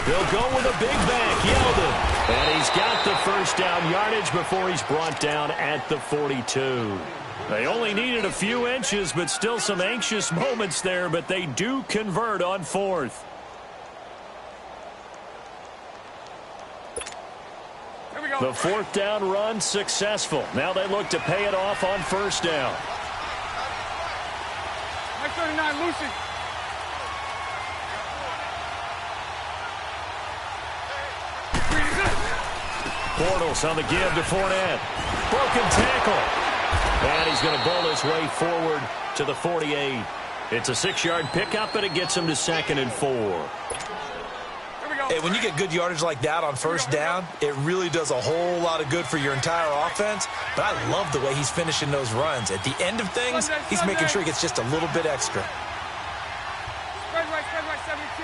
He'll go with a big back, Yeldon. And he's got the first down yardage before he's brought down at the 42. They only needed a few inches, but still some anxious moments there, but they do convert on fourth. The fourth down run successful. Now they look to pay it off on first down. 39, Lucy. Bortles on the give to Fournette. Broken tackle. And he's going to bowl his way forward to the 48. It's a 6-yard pickup, and it gets him to 2nd and 4. Hey, when you get good yardage like that on first down, it really does a whole lot of good for your entire offense. But I love the way he's finishing those runs. At the end of things, he's making sure he gets just a little bit extra. Spread right, 72.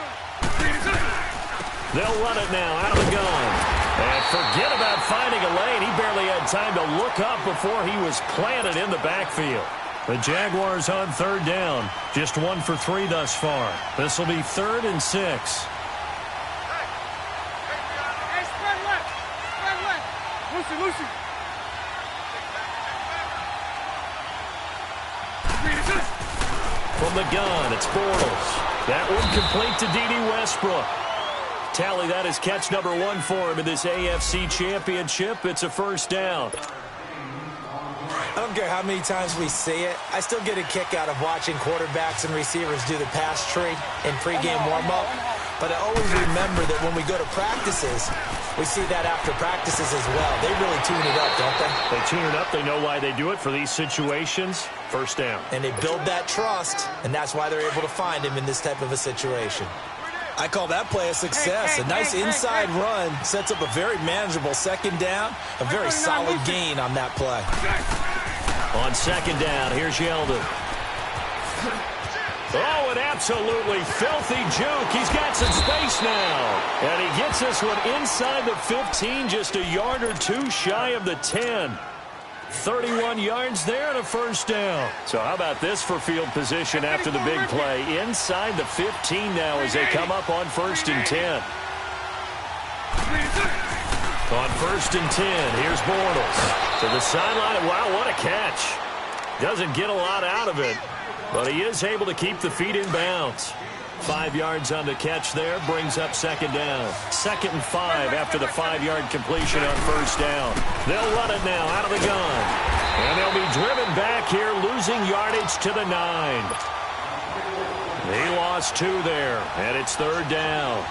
They'll run it now out of the gun. And forget about finding a lane. He barely had time to look up before he was planted in the backfield. The Jaguars on third down. Just 1 for 3 thus far. This will be 3rd and 6. Hey, spread left. Spread left. Lucy. From the gun, it's Bortles. That one complete to D.D. Westbrook. Tally, that is catch number 1 for him in this AFC Championship. It's a first down. I don't care how many times we see it. I still get a kick out of watching quarterbacks and receivers do the pass tree in pregame warm-up. But I always remember that when we go to practices, we see that after practices as well. They really tune it up, don't they? They tune it up. They know why they do it for these situations. First down. And they build that trust, and that's why they're able to find him in this type of a situation. I call that play a success. A nice inside run sets up a very manageable 2nd down. A very solid gain on that play. On 2nd down, here's Yeldon. Oh, an absolutely filthy juke. He's got some space now. And he gets this one inside the 15, just a yard or 2 shy of the 10. 31 yards there and a first down. So how about this for field position after the big play? Inside the 15 now as they come up on 1st and 10. On 1st and 10, here's Bortles. To the sideline. Wow, what a catch. Doesn't get a lot out of it, but he is able to keep the feet in bounds. 5 yards on the catch there, brings up 2nd down. 2nd and 5 after the 5-yard completion on first down. They'll run it now out of the gun. And they'll be driven back here, losing yardage to the 9. He lost 2 there, and it's 3rd down.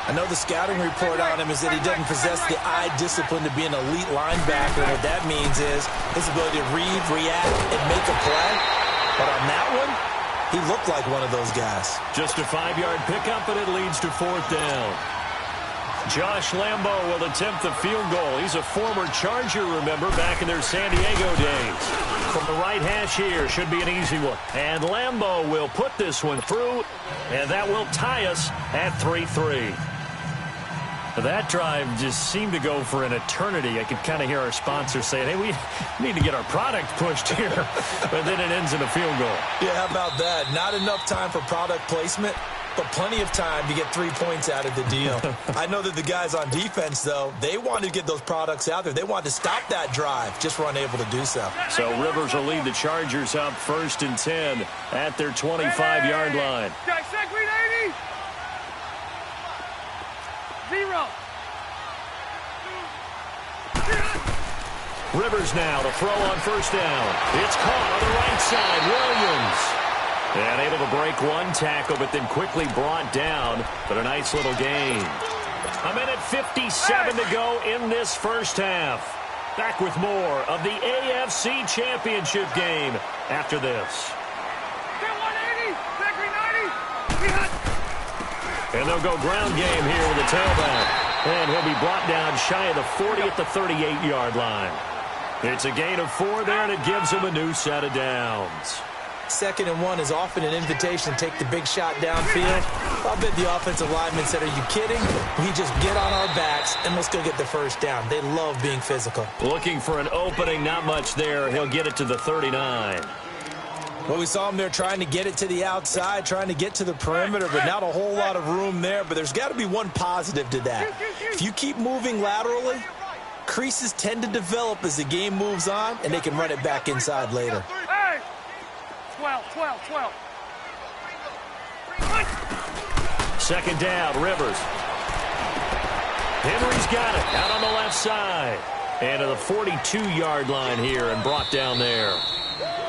I know the scouting report on him is that he doesn't possess the eye discipline to be an elite linebacker. And what that means is his ability to read, react, and make a play. But on that one, he looked like one of those guys. Just a 5-yard pickup, and it leads to 4th down. Josh Lambo will attempt the field goal. He's a former Charger, remember, back in their San Diego days. From the right hash here, should be an easy one. And Lambo will put this one through, and that will tie us at 3-3. That drive just seemed to go for an eternity. I could kind of hear our sponsor saying, hey, we need to get our product pushed here. But then it ends in a field goal. Yeah, how about that? Not enough time for product placement, but plenty of time to get 3 points out of the deal. I know that the guys on defense, though, they wanted to get those products out there. They wanted to stop that drive, just were unable to do so. So Rivers will lead the Chargers up 1st and 10 at their 25-yard line. Set green 80. 0. Rivers now to throw on first down. It's caught on the right side. Williams. And able to break one tackle, but then quickly brought down. But a nice little gain. A minute 57 to go in this first half. Back with more of the AFC Championship game after this. And they'll go ground game here with the tailback. And he'll be brought down shy of the 40 at the 38-yard line. It's a gain of 4 there, and it gives him a new set of downs. 2nd and 1 is often an invitation to take the big shot downfield. I'll bet the offensive lineman said, are you kidding? We just get on our backs, and let's go get the first down. They love being physical. Looking for an opening, not much there. He'll get it to the 39. Well, we saw him there trying to get it to the outside, trying to get to the perimeter, but not a whole lot of room there. But there's got to be one positive to that. If you keep moving laterally, creases tend to develop as the game moves on, and they can run it back inside later. Hey! 12. Second down, Rivers. Henry's got it out on the left side. And to the 42-yard line here and brought down there.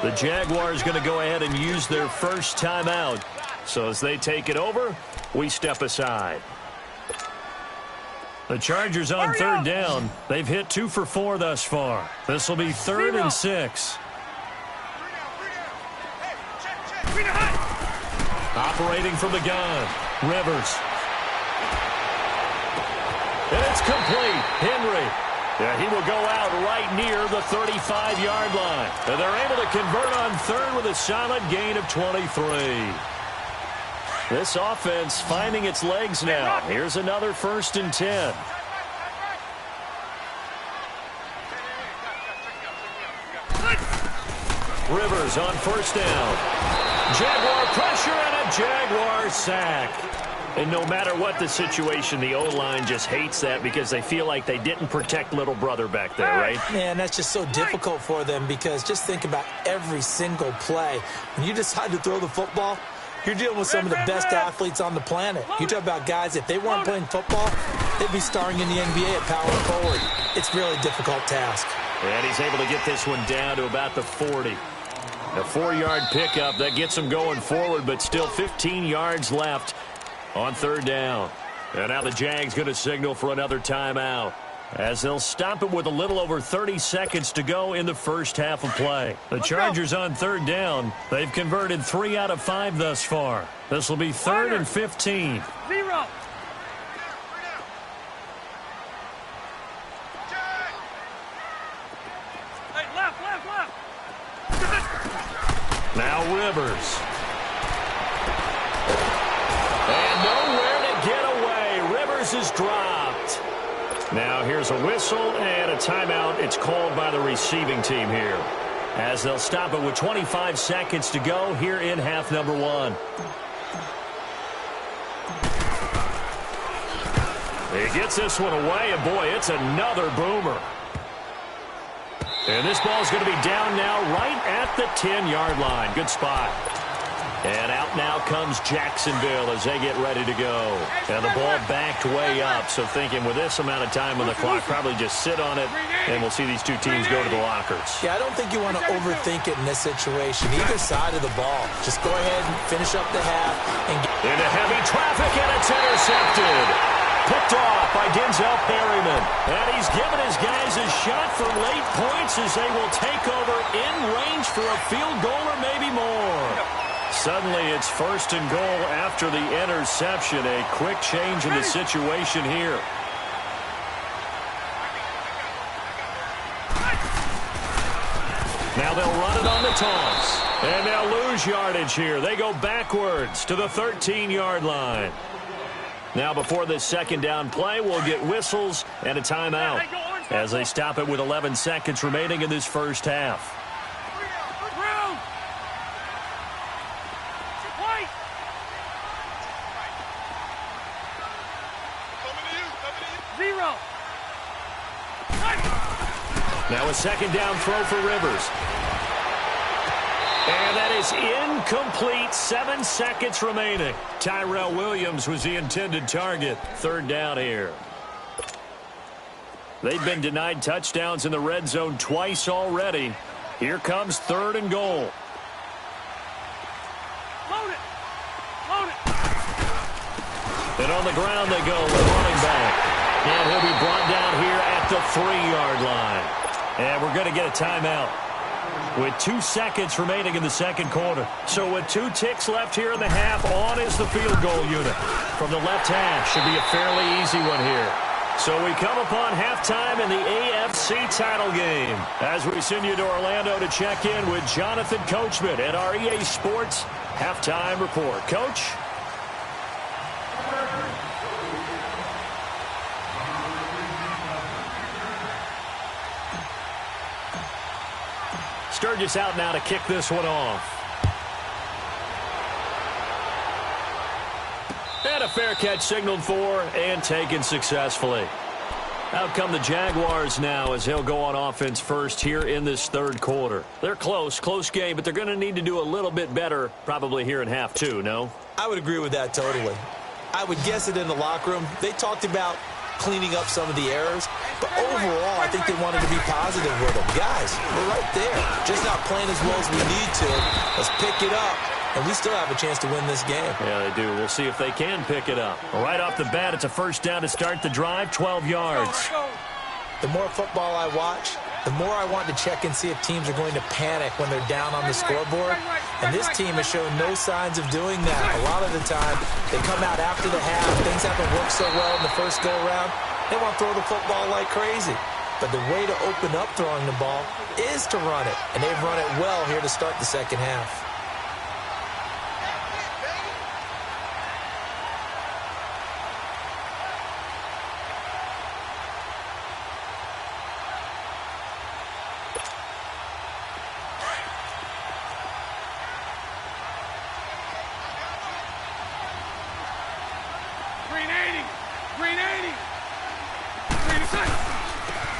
The Jaguars going to go ahead and use their first timeout. So as they take it over, we step aside. The Chargers on third down. They've hit 2 for 4 thus far. This will be 3rd and 6. Operating from the gun, Rivers. And it's complete. Henry. Yeah, he will go out right near the 35-yard line. And they're able to convert on third with a solid gain of 23. This offense finding its legs now. Here's another 1st and 10. Rivers on first down. Jaguar pressure and a Jaguar sack. And no matter what the situation, the O-line just hates that because they feel like they didn't protect little brother back there, right? Man, that's just so difficult for them because just think about every single play. When you decide to throw the football, you're dealing with some of the best athletes on the planet. You talk about guys, if they weren't playing football, they'd be starring in the NBA at power forward. It's a really difficult task. And he's able to get this one down to about the 40. A 4-yard pickup that gets him going forward, but still 15 yards left on third down. And now the Jags going to signal for another timeout as they'll stop it with a little over 30 seconds to go in the first half of play. The Chargers on third down. They've converted 3 out of 5 thus far. This will be 3rd and 15. 0. Hey, left. Now Rivers. And nowhere to get away. Rivers is dropped. Now here's a whistle and a timeout. It's called by the receiving team here, as they'll stop it with 25 seconds to go here in half number 1. He gets this one away, and boy, it's another boomer. And this ball's going to be down now right at the 10-yard line. Good spot. And out now comes Jacksonville as they get ready to go. And the ball backed way up. So thinking with this amount of time on the clock, probably just sit on it, and we'll see these two teams go to the lockers. Yeah, I don't think you want to overthink it in this situation. Either side of the ball. Just go ahead and finish up the half. And get into heavy traffic, and it's intercepted. Picked off by Denzel Perryman. And he's given his guys a shot for late points as they will take over in range for a field goal or maybe more. Suddenly it's 1st and goal after the interception. A quick change in the situation here. Now they'll run it on the toss. And they'll lose yardage here. They go backwards to the 13-yard line. Now before this second down play, we'll get whistles and a timeout as they stop it with 11 seconds remaining in this first half. 0. Now a second down throw for Rivers. And that is incomplete. 7 seconds remaining. Tyrell Williams was the intended target. Third down here. They've been denied touchdowns in the red zone twice already. Here comes 3rd and goal. Load it. And on the ground they go with running back. And he'll be brought down here at the 3-yard line. And we're going to get a timeout with 2 seconds remaining in the second quarter. So with 2 ticks left here in the half, on is the field goal unit. From the left half, should be a fairly easy one here. So we come upon halftime in the AFC title game as we send you to Orlando to check in with Jonathan Coachman at our EA Sports Halftime Report. Coach? Sturgis out now to kick this one off. And a fair catch signaled for and taken successfully. Out come the Jaguars now as he'll go on offense first here in this third quarter. They're close game, but they're going to need to do a little bit better probably here in half two, no? I would agree with that totally. I would guess it in the locker room. They talked about cleaning up some of the errors, but overall, I think they wanted to be positive with them. Guys, we're right there. Just not playing as well as we need to. Let's pick it up, and we still have a chance to win this game. Yeah, they do. We'll see if they can pick it up. Right off the bat, it's a first down to start the drive, 12 yards. The more football I watch, the more I want to check and see if teams are going to panic when they're down on the scoreboard. And this team has shown no signs of doing that. A lot of the time, they come out after the half. Things haven't worked so well in the first go-around. They want to throw the football like crazy. But the way to open up throwing the ball is to run it. And they've run it well here to start the second half.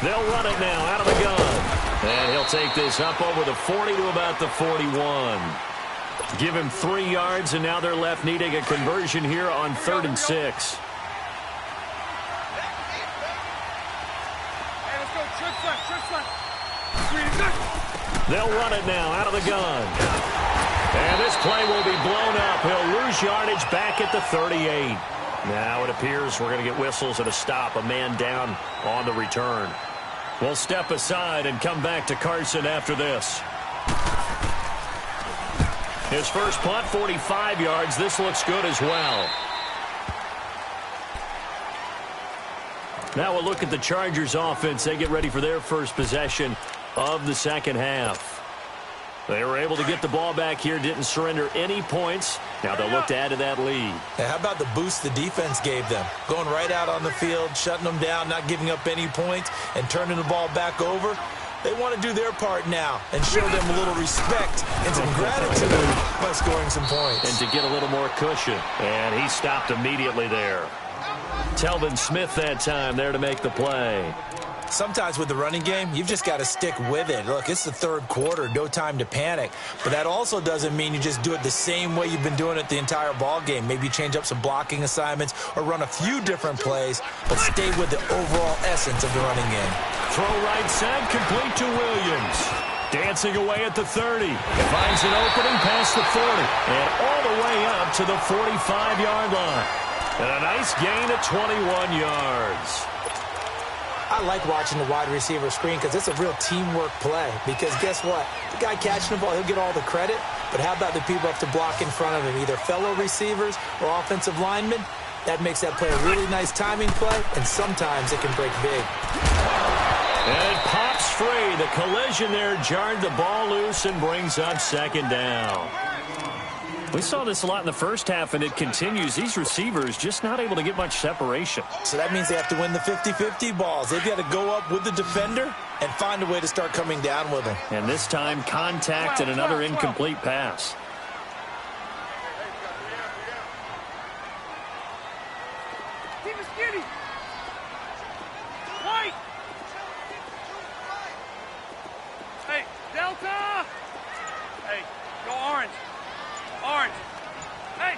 They'll run it now out of the gun. And he'll take this up over the 40 to about the 41. Give him 3 yards, and now they're left needing a conversion here on 3rd and 6. They'll run it now out of the gun. And this play will be blown up. He'll lose yardage back at the 38. Now it appears we're going to get whistles and a stop. A man down on the return. We'll step aside and come back to Carson after this. His first punt, 45 yards. This looks good as well. Now we'll look at the Chargers offense. They get ready for their first possession of the second half. They were able to get the ball back here, didn't surrender any points. Now they'll look to add to that lead. Now, how about the boost the defense gave them? Going right out on the field, shutting them down, not giving up any points, and turning the ball back over. They want to do their part now and show them a little respect and some gratitude by scoring some points. And to get a little more cushion. And he stopped immediately there. Telvin Smith that time there to make the play. Sometimes with the running game, you've just got to stick with it. Look, it's the third quarter, no time to panic. But that also doesn't mean you just do it the same way you've been doing it the entire ball game. Maybe change up some blocking assignments or run a few different plays, but stay with the overall essence of the running game. Throw right side, complete to Williams. Dancing away at the 30. Finds an opening past the 40. And all the way up to the 45-yard line. And a nice gain of 21 yards. I like watching the wide receiver screen because it's a real teamwork play. Because guess what? The guy catching the ball, he'll get all the credit. But how about the people have to block in front of him, either fellow receivers or offensive linemen? That makes that play a really nice timing play, and sometimes it can break big. And it pops free. The collision there jarred the ball loose and brings up second down. We saw this a lot in the first half, and it continues. These receivers just not able to get much separation. So that means they have to win the 50-50 balls. They've got to go up with the defender and find a way to start coming down with them. And this time, contact and another incomplete pass. Hey, Delta! Hey, go orange. Orange. Hey.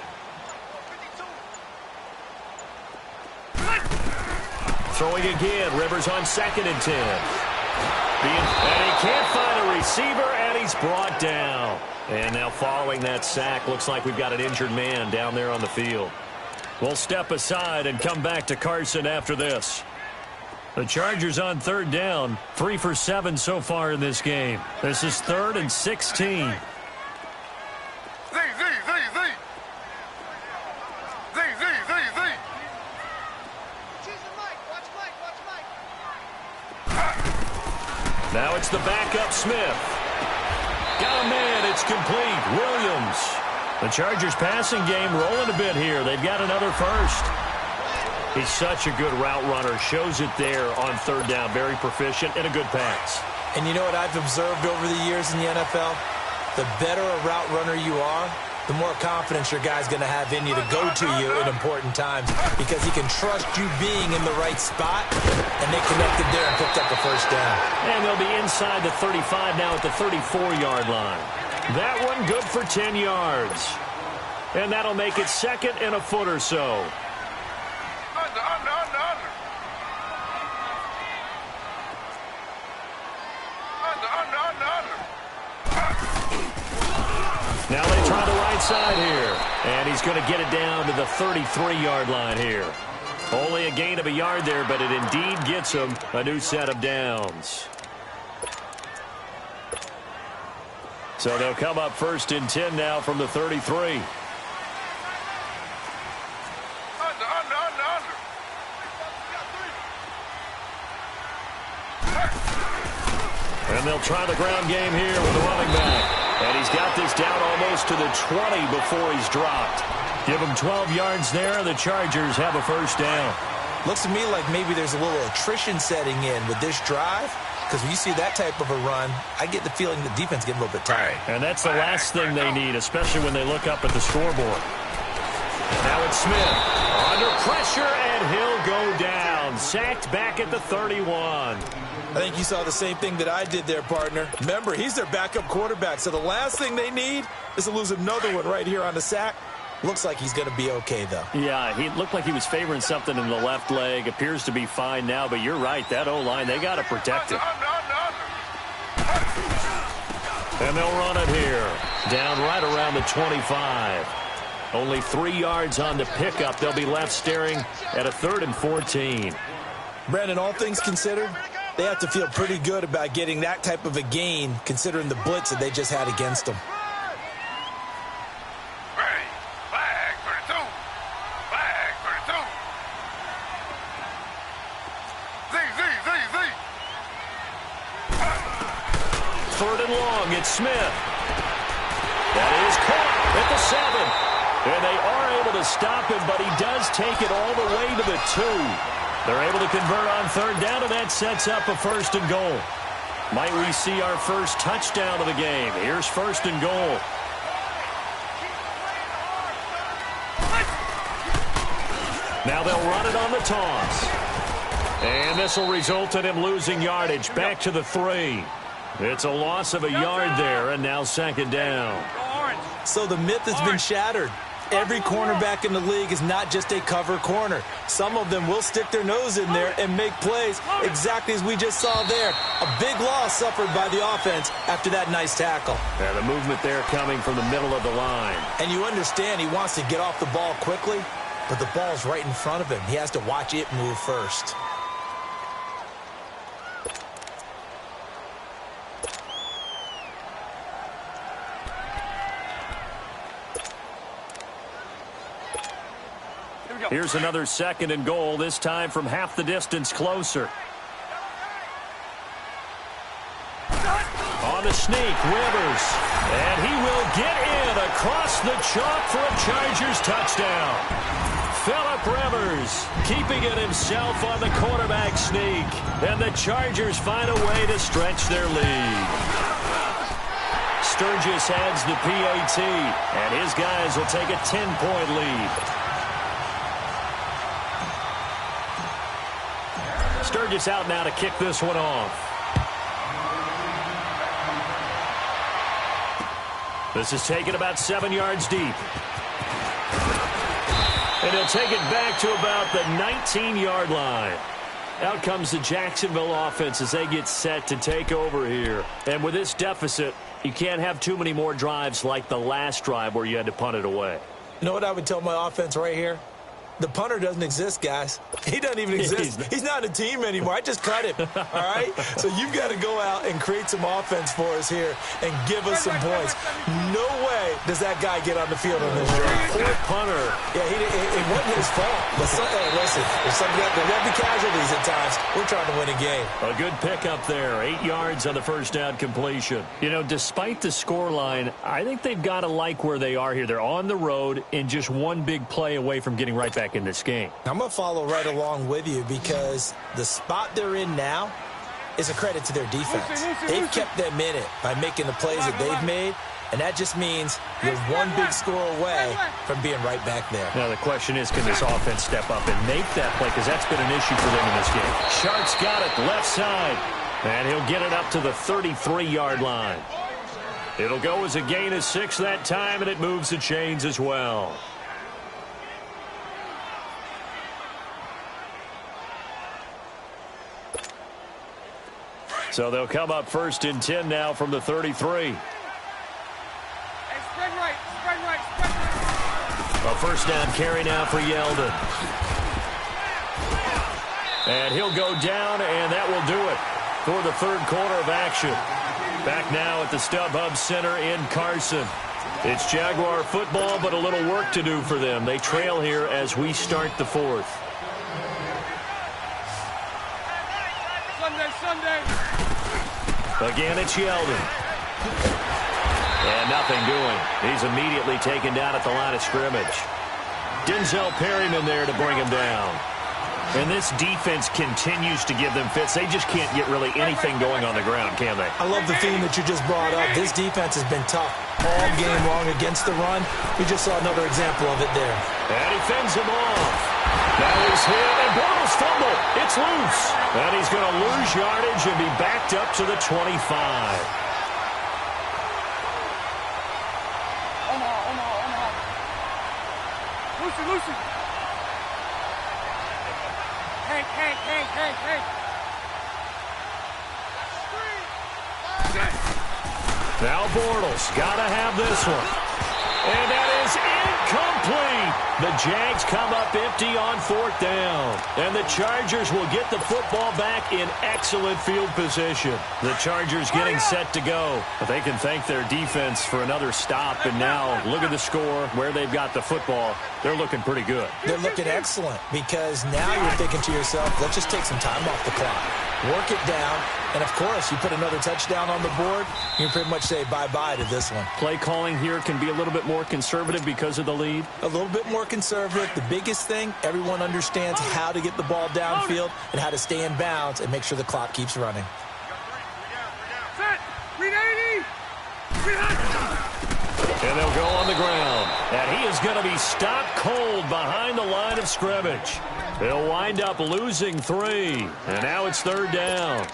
Throwing again. Rivers on 2nd and 10. And he can't find a receiver, and he's brought down. And now following that sack, looks like we've got an injured man down there on the field. We'll step aside and come back to Carson after this. The Chargers on 3rd down. 3 for 7 so far in this game. This is 3rd and 16. Now it's the backup Smith. Got a man, it's complete. Williams. The Chargers passing game rolling a bit here. They've got another first. He's such a good route runner. Shows it there on 3rd down. Very proficient and a good pass. And you know what I've observed over the years in the NFL? The better a route runner you are, the more confidence your guy's going to have in you to go to you in important times because he can trust you being in the right spot, and they connected there and picked up the first down. And they'll be inside the 35 now at the 34-yard line. That one good for 10 yards. And that'll make it second and a foot or so. Now they try the right side here. And he's going to get it down to the 33-yard line here. Only a gain of a yard there, but it indeed gets him a new set of downs. So they'll come up first and 10 now from the 33. And they'll try the ground game here with the running back. And he's got this down almost to the 20 before he's dropped. Give him 12 yards there, and the Chargers have a first down. Looks to me like maybe there's a little attrition setting in with this drive, because when you see that type of a run, I get the feeling the defense getting a little bit tired. And that's the last thing they need, especially when they look up at the scoreboard. Now it's Smith under pressure, and he'll go down. Sacked back at the 31. I think you saw the same thing that I did there, partner. Remember, he's their backup quarterback, so the last thing they need is to lose another one right here on the sack. Looks like he's going to be okay, though. Yeah, he looked like he was favoring something in the left leg. Appears to be fine now, but you're right. That O-line, they got to protect it. And they'll run it here. Down right around the 25. Only 3 yards on the pickup. They'll be left staring at a 3rd and 14. Brandon, all things considered, they have to feel pretty good about getting that type of a gain, considering the blitz that they just had against them. Flag 32. Flag 32. Z. 3rd and long, it's Smith. That is caught at the 7. And they are able to stop him, but he does take it all the way to the 2. They're able to convert on 3rd down, and that sets up a 1st and goal. Might we see our first touchdown of the game? Here's 1st and goal. Now they'll run it on the toss. And this will result in him losing yardage back to the 3. It's a loss of a yard there, and now 2nd down. So the myth has been shattered. Every cornerback in the league is not just a cover corner. Some of them will stick their nose in there and make plays exactly as we just saw there. A big loss suffered by the offense after that nice tackle. Yeah, the movement there coming from the middle of the line. And you understand he wants to get off the ball quickly, but the ball's right in front of him. He has to watch it move first. Here's another 2nd and goal, this time from half the distance closer. On the sneak, Rivers. And he will get in across the chalk for a Chargers touchdown. Phillip Rivers keeping it himself on the quarterback sneak. And the Chargers find a way to stretch their lead. Sturgis adds the PAT, and his guys will take a 10-point lead. Sturgis out now to kick this one off. This is taken about 7 yards deep. And he'll take it back to about the 19-yard line. Out comes the Jacksonville offense as they get set to take over here. And with this deficit, you can't have too many more drives like the last drive where you had to punt it away. You know what I would tell my offense right here? The punter doesn't exist, guys. He doesn't even exist. He's not a team anymore. I just cut him, all right? So you've got to go out and create some offense for us here and give us some points. No way does that guy get on the field on this drive. Poor punter. Yeah, it wasn't his fault. But hey, listen, there's going to be casualties at times. We're trying to win a game. A good pickup there. 8 yards on the 1st down completion. You know, despite the scoreline, I think they've got to like where they are here. They're on the road and just one big play away from getting right back in this game. I'm going to follow right along with you because the spot they're in now is a credit to their defense. They've kept them in it by making the plays that they've made, And that just means you're one big score away from being right back there. Now, the question is, can this offense step up and make that play? Because that's been an issue for them in this game. Sharp's got it left side. And he'll get it up to the 33-yard line. It'll go as a gain of 6 that time, and it moves the chains as well. So they'll come up 1st and 10 now from the 33. Spread right, spread right, spread right. A first down carry now for Yeldon. And he'll go down, and that will do it for the third quarter of action. Back now at the StubHub Center in Carson. It's Jaguar football, but a little work to do for them. They trail here as we start the fourth. Sunday. Again, it's Yeldon. And nothing doing. He's immediately taken down at the line of scrimmage. Denzel Perryman there to bring him down. And this defense continues to give them fits. They just can't get really anything going on the ground, can they? I love the theme that you just brought up. This defense has been tough all game long against the run. We just saw another example of it there. And he fends him off. Now he's hit, and Bortles fumble. It's loose. And he's going to lose yardage and be backed up to the 25. Lucy. Hank. Now Bortles got to have this one. And that is incomplete. The Jags come up empty on 4th down. And the Chargers will get the football back in excellent field position. The Chargers getting set to go. But they can thank their defense for another stop. And now look at the score, where they've got the football. They're looking pretty good. They're looking excellent because now you're thinking to yourself, let's just take some time off the clock. Work it down. And, of course, you put another touchdown on the board, you can pretty much say bye-bye to this one. Play calling here can be a little bit more conservative because of the lead. A little bit more conservative. The biggest thing, everyone understands how to get the ball downfield and how to stay in bounds and make sure the clock keeps running. Set. 380. And they'll go on the ground. And he is going to be stopped cold behind the line of scrimmage. They'll wind up losing 3. And now it's 3rd down.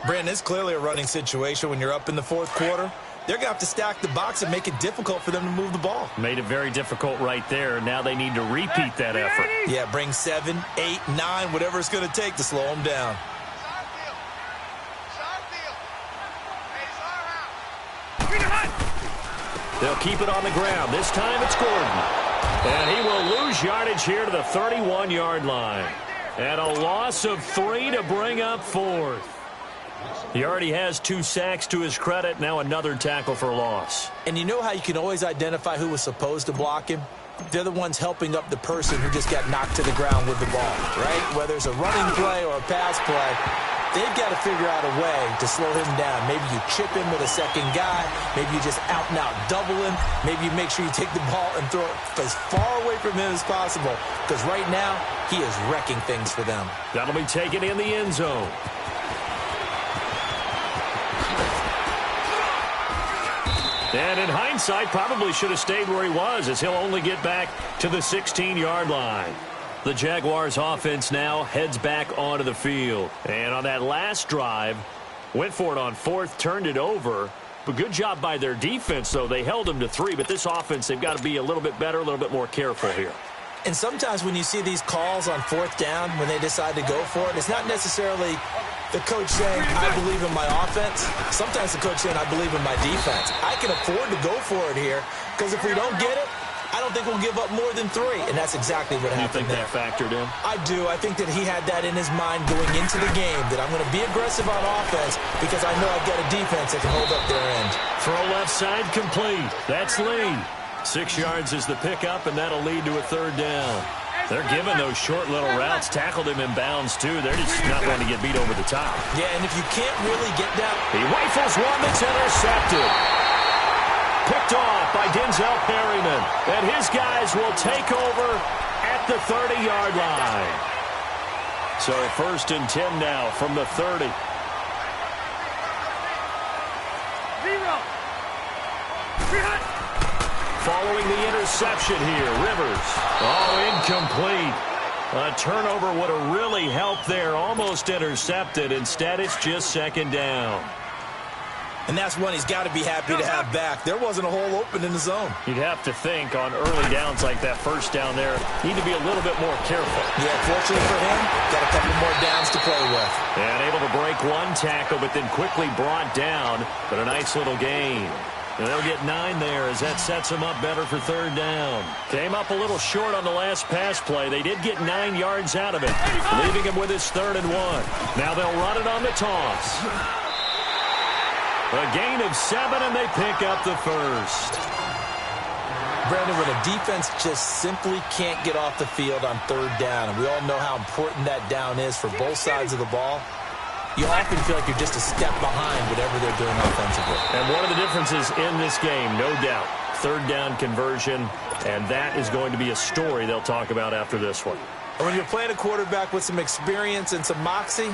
Brandon, it's clearly a running situation when you're up in the 4th quarter. They're going to have to stack the box and make it difficult for them to move the ball. Made it very difficult right there. Now they need to repeat that effort. Yeah, bring 7, 8, 9, whatever it's going to take to slow them down. They'll keep it on the ground. This time it's Gordon. And he will lose yardage here to the 31-yard line. And a loss of 3 to bring up 4th. He already has 2 sacks to his credit. Now another tackle for loss. And you know how you can always identify who was supposed to block him? They're the ones helping up the person who just got knocked to the ground with the ball, right? Whether it's a running play or a pass play, they've got to figure out a way to slow him down. Maybe you chip him with a second guy. Maybe you just out-and-out double him. Maybe you make sure you take the ball and throw it as far away from him as possible. Because right now, he is wrecking things for them. That'll be taken in the end zone. And in hindsight, probably should have stayed where he was, as he'll only get back to the 16-yard line. The Jaguars offense now heads back onto the field. And on that last drive, went for it on 4th, turned it over. But good job by their defense, though. They held them to 3, but this offense, they've got to be a little bit better, a little bit more careful here. And sometimes when you see these calls on 4th down, when they decide to go for it, it's not necessarily the coach saying, I believe in my offense. Sometimes the coach saying, I believe in my defense. I can afford to go for it here, because if we don't get it, I don't think we'll give up more than 3. And that's exactly what happened there. You think that factored in? I do. I think that he had that in his mind going into the game, that I'm going to be aggressive on offense because I know I've got a defense that can hold up their end. Throw left side complete. That's Lee. 6 yards is the pickup, and that'll lead to a 3rd down. They're giving those short little routes. Tackled him in bounds, too. They're just not going to get beat over the top. Yeah, and if you can't really get down. He rifles one that's intercepted. Picked off by Denzel Perryman. And his guys will take over at the 30-yard line. So 1st and 10 now from the 30. 0. Following the interception here, Rivers. Oh, incomplete. A turnover would have really helped there. Almost intercepted. Instead, it's just second down. And that's one he's got to be happy to have back. There wasn't a hole open in the zone. You'd have to think on early downs like that, first down there, need to be a little bit more careful. Yeah, fortunately for him, got a couple more downs to play with. And able to break one tackle, but then quickly brought down. But a nice little gain. And they'll get 9 there as that sets them up better for third down. Came up a little short on the last pass play. They did get 9 yards out of it, leaving him with his 3rd and 1. Now they'll run it on the toss. A gain of 7, and they pick up the first. Brandon, when a defense just simply can't get off the field on third down, and we all know how important that down is for both sides of the ball, you often feel like you're just a step behind whatever they're doing offensively. And one of the differences in this game, no doubt, third down conversion, and that is going to be a story they'll talk about after this one. And when you're playing a quarterback with some experience and some moxie,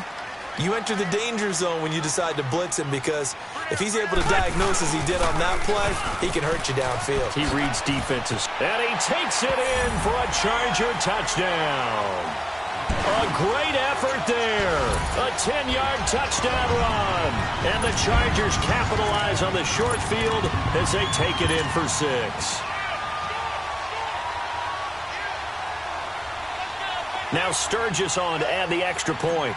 you enter the danger zone when you decide to blitz him, because if he's able to diagnose as he did on that play, he can hurt you downfield. He reads defenses. And he takes it in for a Charger touchdown. A great effort there. A 10-yard touchdown run. And the Chargers capitalize on the short field as they take it in for 6. Now Sturgis on to add the extra point.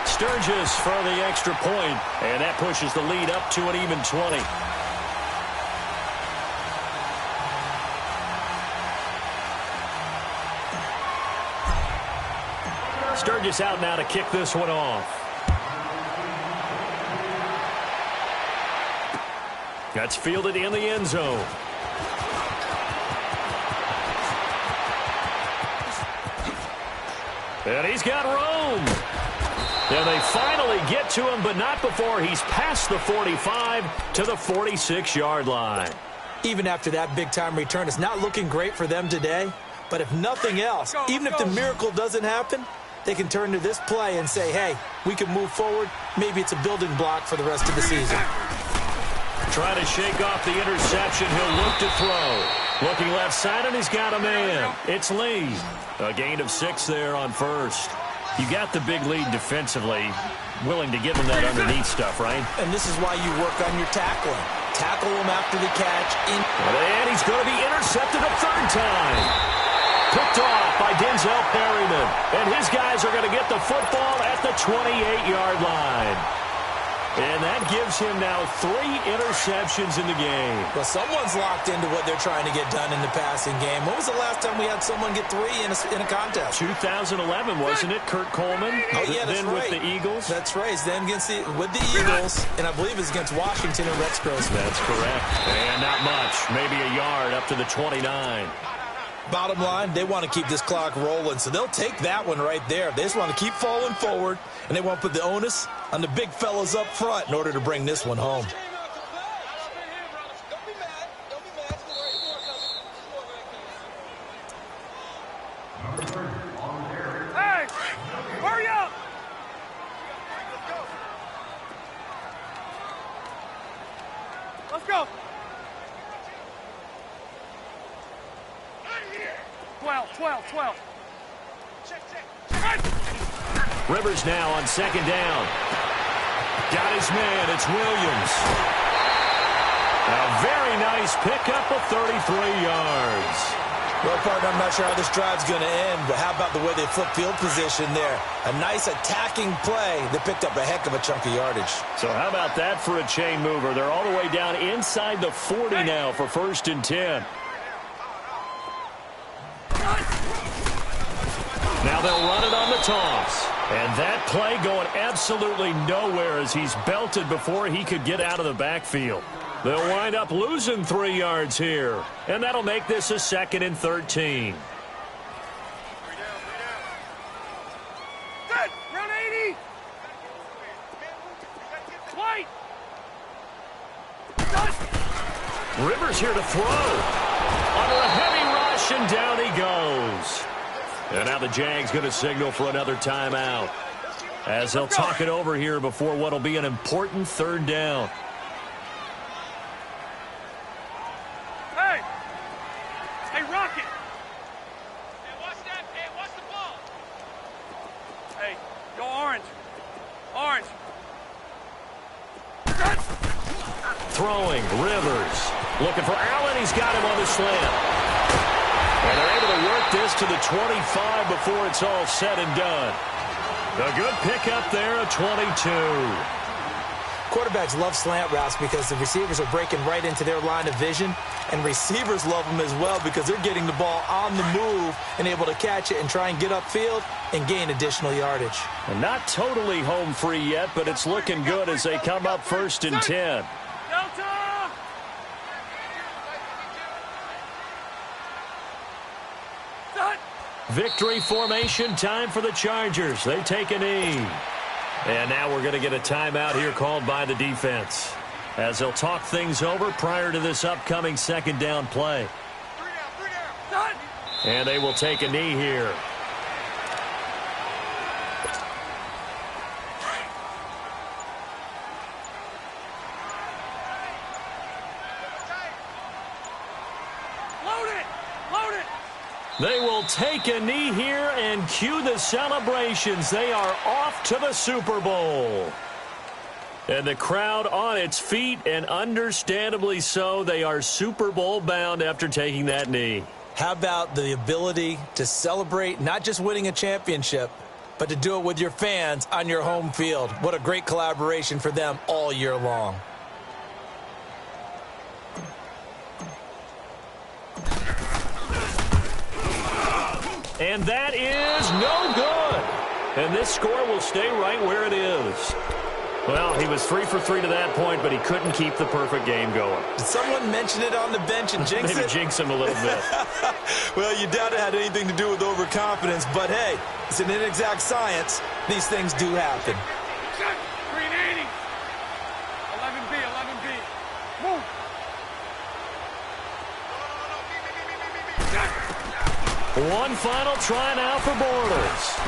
Sturgis for the extra point, and that pushes the lead up to an even 20. Sturgis out now to kick this one off. That's fielded in the end zone. And he's got room. And they finally get to him, but not before he's past the 45 to the 46-yard line. Even after that big-time return, it's not looking great for them today. But if nothing else, even if the miracle doesn't happen, they can turn to this play and say, hey, we can move forward. Maybe it's a building block for the rest of the season. Trying to shake off the interception. He'll look to throw. Looking left side, and he's got a man. It's Lee. A gain of 6 there on first. You got the big lead defensively, willing to give him that underneath stuff, right? And this is why you work on your tackling. Tackle him after the catch. And he's going to be intercepted a 3rd time. Picked off by Denzel Perryman. And his guys are going to get the football at the 28-yard line. And that gives him now 3 interceptions in the game. Well, someone's locked into what they're trying to get done in the passing game. When was the last time we had someone get 3 in a contest? 2011, wasn't it? Kurt Coleman? Oh, yeah, that's then right. With the Eagles? That's right. Then with the Eagles, and I believe it's against Washington and Rex Grossman. That's correct. And not much. Maybe a yard up to the 29. Bottom line, they want to keep this clock rolling, so they'll take that one right there. They just want to keep falling forward, and they want to put the onus on the big fellas up front in order to bring this one home. Hey, hurry up! Let's go! 12. Rivers now on 2nd down. Got his man. It's Williams. A very nice pickup of 33 yards. Well, partner, I'm not sure how this drive's going to end, but how about the way they flip field position there? A nice attacking play that picked up a heck of a chunk of yardage. So how about that for a chain mover? They're all the way down inside the 40 now for 1st and 10. Now they'll run it on the toss. And that play going absolutely nowhere as he's belted before he could get out of the backfield. They'll wind up losing 3 yards here. And that'll make this a 2nd and 13. Good. Round 80. White. Rivers here to throw. Under a heavy rush, and down he goes. And now the Jags going to signal for another timeout. as they'll talk it over here before what will be an important third down. Hey! Hey, Rocket! Hey, watch that. Hey, watch the ball. Hey, go orange. Orange. Throwing, Rivers. Looking for Allen. He's got him on the slant. And they're able to work this to the 25 before it's all said and done. A good pickup there, a 22. Quarterbacks love slant routes because the receivers are breaking right into their line of vision, and receivers love them as well because they're getting the ball on the move and able to catch it and try and get upfield and gain additional yardage. And not totally home free yet, but it's looking good as they come up 1st and 10. Delta! Victory formation, time for the Chargers. They take a knee. And now we're going to get a timeout here called by the defense, as they'll talk things over prior to this upcoming second down play. And they will take a knee here. They will take a knee here and cue the celebrations. They are off to the Super Bowl. And the crowd on its feet, and understandably so. They are Super Bowl bound after taking that knee. How about the ability to celebrate not just winning a championship, but to do it with your fans on your home field? What a great collaboration for them all year long. And that is no good. And this score will stay right where it is. Well, he was 3 for 3 to that point, but he couldn't keep the perfect game going. Did someone mention it on the bench and jinx Maybe it? jinx him a little bit. Well, you doubt it had anything to do with overconfidence, but hey, it's an inexact science. These things do happen. Green 80. 11B, 11B. Move. One final try now for Bortles.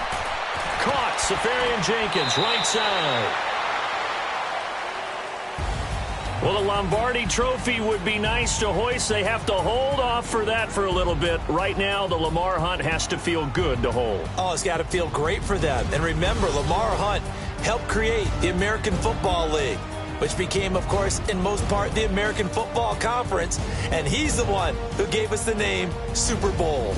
Caught, Safarian Jenkins, right side. Well, the Lombardi Trophy would be nice to hoist. They have to hold off for that for a little bit. Right now, the Lamar Hunt has to feel good to hold. Oh, it's got to feel great for them. And remember, Lamar Hunt helped create the American Football League, which became, of course, in most part, the American Football Conference. And he's the one who gave us the name Super Bowl.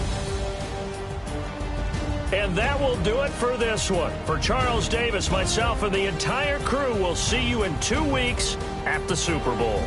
And that will do it for this one. For Charles Davis, myself, and the entire crew, we'll see you in 2 weeks at the Super Bowl.